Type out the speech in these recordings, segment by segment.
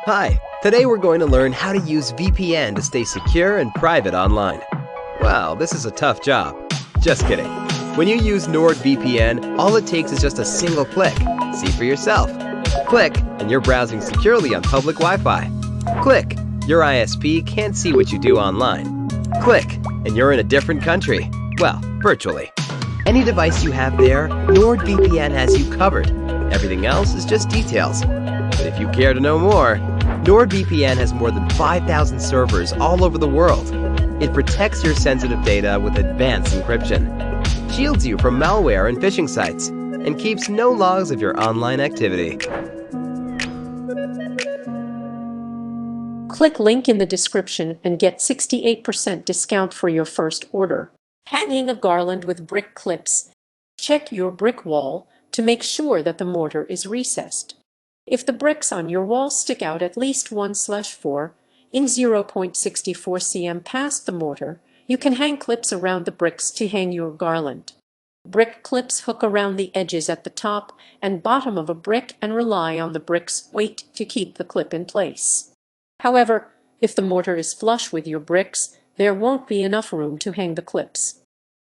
Hi, today we're going to learn how to use VPN to stay secure and private online. Well, this is a tough job. Just kidding. When you use NordVPN, all it takes is just a single click. See for yourself. Click, and you're browsing securely on public Wi-Fi. Click, your ISP can't see what you do online. Click, and you're in a different country. Well, virtually. Any device you have there, NordVPN has you covered. Everything else is just details. But if you care to know more, NordVPN has more than 5,000 servers all over the world. It protects your sensitive data with advanced encryption, shields you from malware and phishing sites, and keeps no logs of your online activity. Click link in the description and get 68% discount for your first order. Hanging a garland with brick clips. Check your brick wall to make sure that the mortar is recessed. If the bricks on your wall stick out at least 1/4 in 0.64 cm past the mortar, you can hang clips around the bricks to hang your garland. Brick clips hook around the edges at the top and bottom of a brick and rely on the brick's weight to keep the clip in place. However, if the mortar is flush with your bricks, there won't be enough room to hang the clips.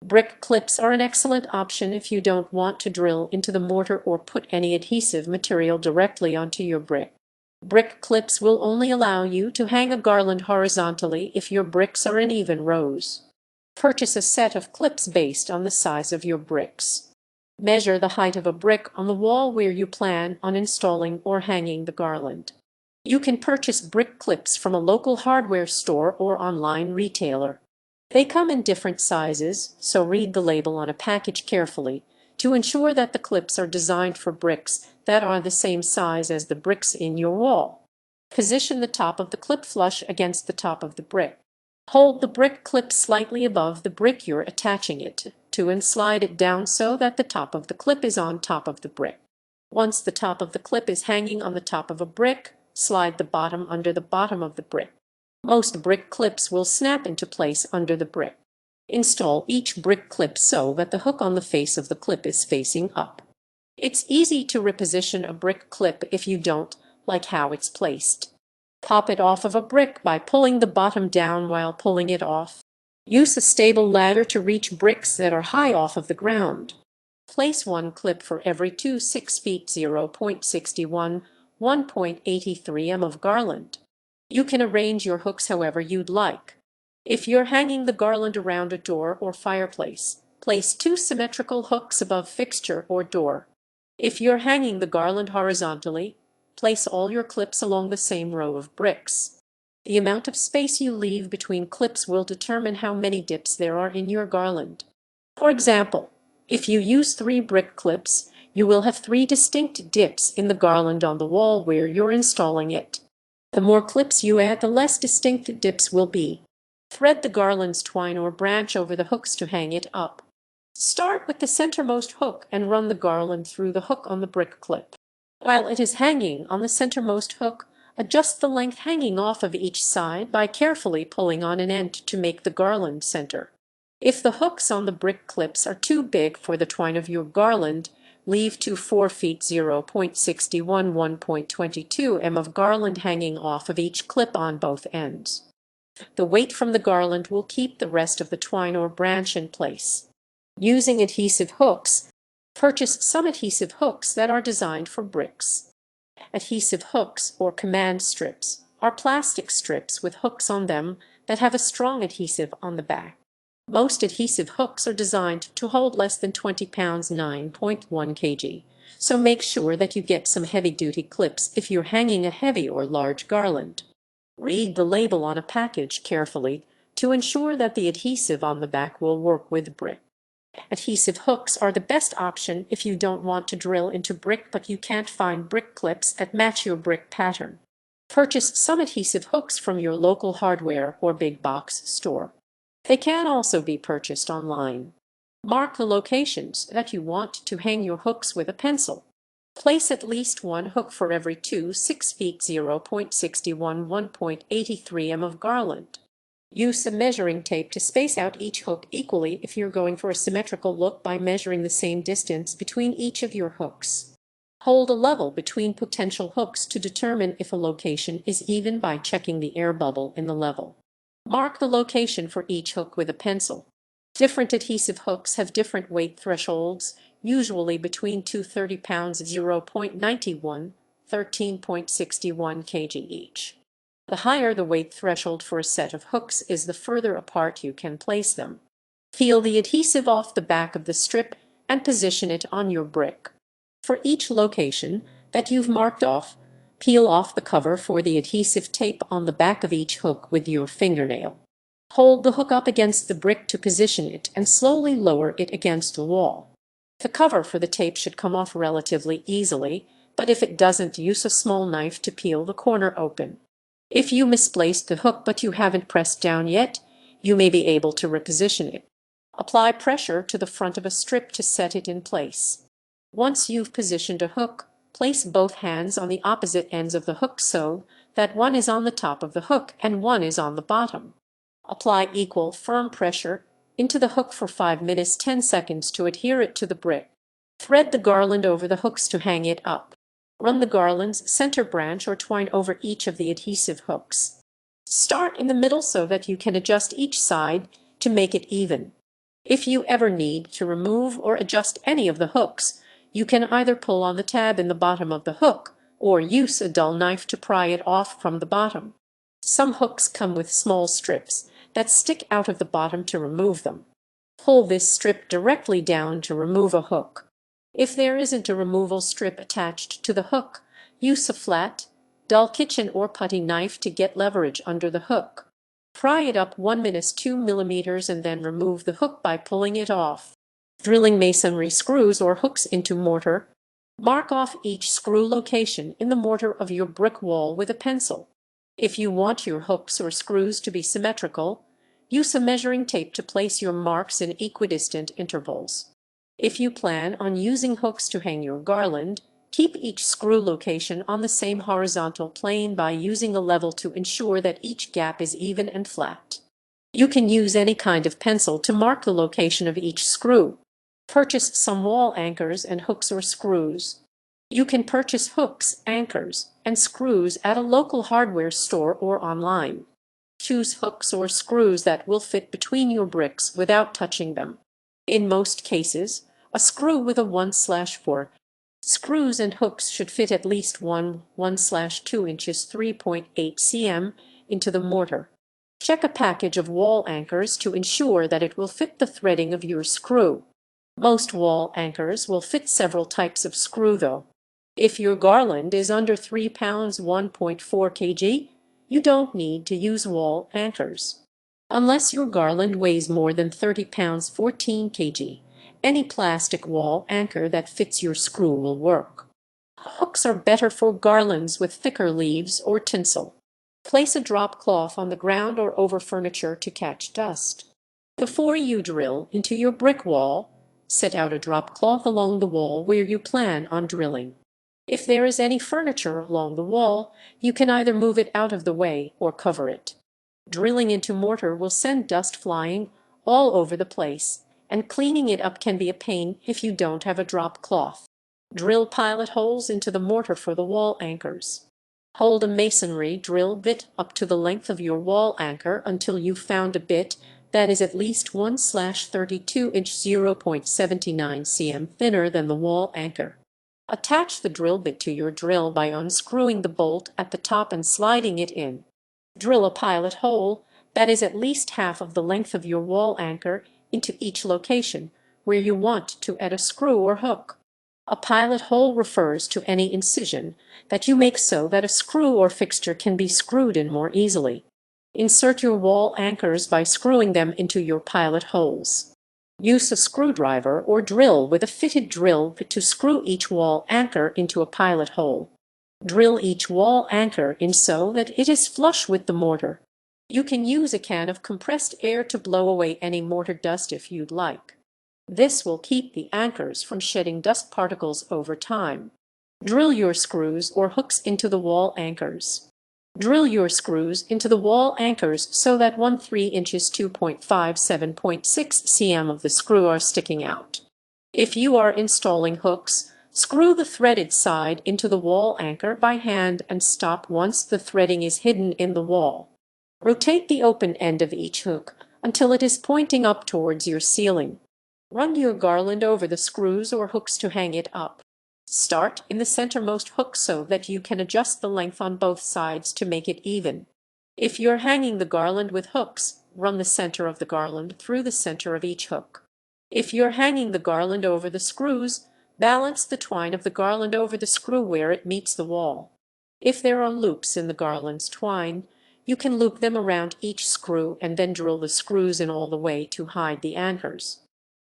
Brick clips are an excellent option if you don't want to drill into the mortar or put any adhesive material directly onto your brick. Brick clips will only allow you to hang a garland horizontally if your bricks are in even rows. Purchase a set of clips based on the size of your bricks. Measure the height of a brick on the wall where you plan on installing or hanging the garland. You can purchase brick clips from a local hardware store or online retailer. They come in different sizes, so read the label on a package carefully to ensure that the clips are designed for bricks that are the same size as the bricks in your wall. Position the top of the clip flush against the top of the brick. Hold the brick clip slightly above the brick you're attaching it to and slide it down so that the top of the clip is on top of the brick. Once the top of the clip is hanging on the top of a brick, slide the bottom under the bottom of the brick. Most brick clips will snap into place under the brick. Install each brick clip so that the hook on the face of the clip is facing up. It's easy to reposition a brick clip if you don't like how it's placed. Pop it off of a brick by pulling the bottom down while pulling it off. Use a stable ladder to reach bricks that are high off of the ground. Place one clip for every 6 feet 0.61, 1.83 m of garland. You can arrange your hooks however you'd like. If you're hanging the garland around a door or fireplace, place 2 symmetrical hooks above fixture or door. If you're hanging the garland horizontally, place all your clips along the same row of bricks. The amount of space you leave between clips will determine how many dips there are in your garland. For example, if you use 3 brick clips, you will have 3 distinct dips in the garland on the wall where you're installing it. The more clips you add, the less distinct the dips will be. Thread the garland's twine or branch over the hooks to hang it up. Start with the centermost hook and run the garland through the hook on the brick clip. While it is hanging on the centermost hook, adjust the length hanging off of each side by carefully pulling on an end to make the garland center. If the hooks on the brick clips are too big for the twine of your garland, leave 4 feet 0.61, 1.22 m of garland hanging off of each clip on both ends. The weight from the garland will keep the rest of the twine or branch in place. Using adhesive hooks, purchase some adhesive hooks that are designed for bricks. Adhesive hooks, or command strips, are plastic strips with hooks on them that have a strong adhesive on the back. Most adhesive hooks are designed to hold less than 20 pounds, 9.1 kg, so make sure that you get some heavy-duty clips if you're hanging a heavy or large garland. Read the label on a package carefully to ensure that the adhesive on the back will work with brick. Adhesive hooks are the best option if you don't want to drill into brick but you can't find brick clips that match your brick pattern. Purchase some adhesive hooks from your local hardware or big box store. They can also be purchased online. Mark the locations that you want to hang your hooks with a pencil. Place at least 1 hook for every 6 feet 0.61, 1.83 m of garland. Use some measuring tape to space out each hook equally if you're going for a symmetrical look by measuring the same distance between each of your hooks. Hold a level between potential hooks to determine if a location is even by checking the air bubble in the level. Mark the location for each hook with a pencil. Different adhesive hooks have different weight thresholds, usually between 230 pounds 0.91, 13.61 kg each. The higher the weight threshold for a set of hooks is, the further apart you can place them. Peel the adhesive off the back of the strip and position it on your brick. For each location that you've marked off, peel off the cover for the adhesive tape on the back of each hook with your fingernail. Hold the hook up against the brick to position it and slowly lower it against the wall. The cover for the tape should come off relatively easily, but if it doesn't, use a small knife to peel the corner open. If you misplaced the hook but you haven't pressed down yet, you may be able to reposition it. Apply pressure to the front of a strip to set it in place. Once you've positioned a hook, place both hands on the opposite ends of the hook so that one is on the top of the hook and one is on the bottom. Apply equal firm pressure into the hook for 5 minutes 10 seconds to adhere it to the brick. Thread the garland over the hooks to hang it up. Run the garland's center branch or twine over each of the adhesive hooks. Start in the middle so that you can adjust each side to make it even. If you ever need to remove or adjust any of the hooks, you can either pull on the tab in the bottom of the hook or use a dull knife to pry it off from the bottom. Some hooks come with small strips that stick out of the bottom to remove them. Pull this strip directly down to remove a hook. If there isn't a removal strip attached to the hook, use a flat, dull kitchen or putty knife to get leverage under the hook. Pry it up 1-2 millimeters and then remove the hook by pulling it off. Drilling masonry screws or hooks into mortar. Mark off each screw location in the mortar of your brick wall with a pencil. If you want your hooks or screws to be symmetrical, use a measuring tape to place your marks in equidistant intervals. If you plan on using hooks to hang your garland, keep each screw location on the same horizontal plane by using a level to ensure that each gap is even and flat. You can use any kind of pencil to mark the location of each screw. Purchase some wall anchors and hooks or screws. You can purchase hooks, anchors, and screws at a local hardware store or online. Choose hooks or screws that will fit between your bricks without touching them. In most cases, a screw with a 1/4 screws and hooks should fit at least 1/2 inches 3.8 cm into the mortar. Check a package of wall anchors to ensure that it will fit the threading of your screw. Most wall anchors will fit several types of screw though. If your garland is under 3 pounds 1.4 kg, you don't need to use wall anchors. Unless your garland weighs more than 30 pounds 14 kg, any plastic wall anchor that fits your screw will work. Hooks are better for garlands with thicker leaves or tinsel. Place a drop cloth on the ground or over furniture to catch dust. Before you drill into your brick wall, set out a drop cloth along the wall where you plan on drilling. If there is any furniture along the wall, you can either move it out of the way or cover it. Drilling into mortar will send dust flying all over the place, and cleaning it up can be a pain if you don't have a drop cloth. Drill pilot holes into the mortar for the wall anchors. Hold a masonry drill bit up to the length of your wall anchor until you've found a bit that is at least 1/32 inch 0.79 cm thinner than the wall anchor. Attach the drill bit to your drill by unscrewing the bolt at the top and sliding it in. Drill a pilot hole that is at least half of the length of your wall anchor into each location where you want to add a screw or hook. A pilot hole refers to any incision that you make so that a screw or fixture can be screwed in more easily. Insert your wall anchors by screwing them into your pilot holes. Use a screwdriver or drill with a fitted drill bit to screw each wall anchor into a pilot hole. Drill each wall anchor in so that it is flush with the mortar. You can use a can of compressed air to blow away any mortar dust if you'd like. This will keep the anchors from shedding dust particles over time. Drill your screws or hooks into the wall anchors. Drill your screws into the wall anchors so that 1/3 inches 2.57.6 cm of the screw are sticking out. If you are installing hooks, Screw the threaded side into the wall anchor by hand and stop once the threading is hidden in the wall. Rotate the open end of each hook until it is pointing up towards your ceiling. Run your garland over the screws or hooks to hang it up. Start in the centermost hook so that you can adjust the length on both sides to make it even. If you're hanging the garland with hooks, run the center of the garland through the center of each hook. If you're hanging the garland over the screws, balance the twine of the garland over the screw where it meets the wall. If there are loops in the garland's twine, you can loop them around each screw and then drill the screws in all the way to hide the anchors.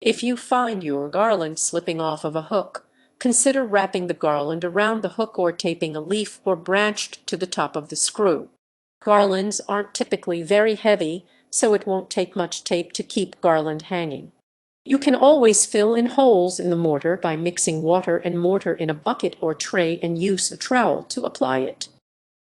If you find your garland slipping off of a hook, consider wrapping the garland around the hook or taping a leaf or branch to the top of the screw. Garlands aren't typically very heavy, so it won't take much tape to keep garland hanging. You can always fill in holes in the mortar by mixing water and mortar in a bucket or tray and use a trowel to apply it.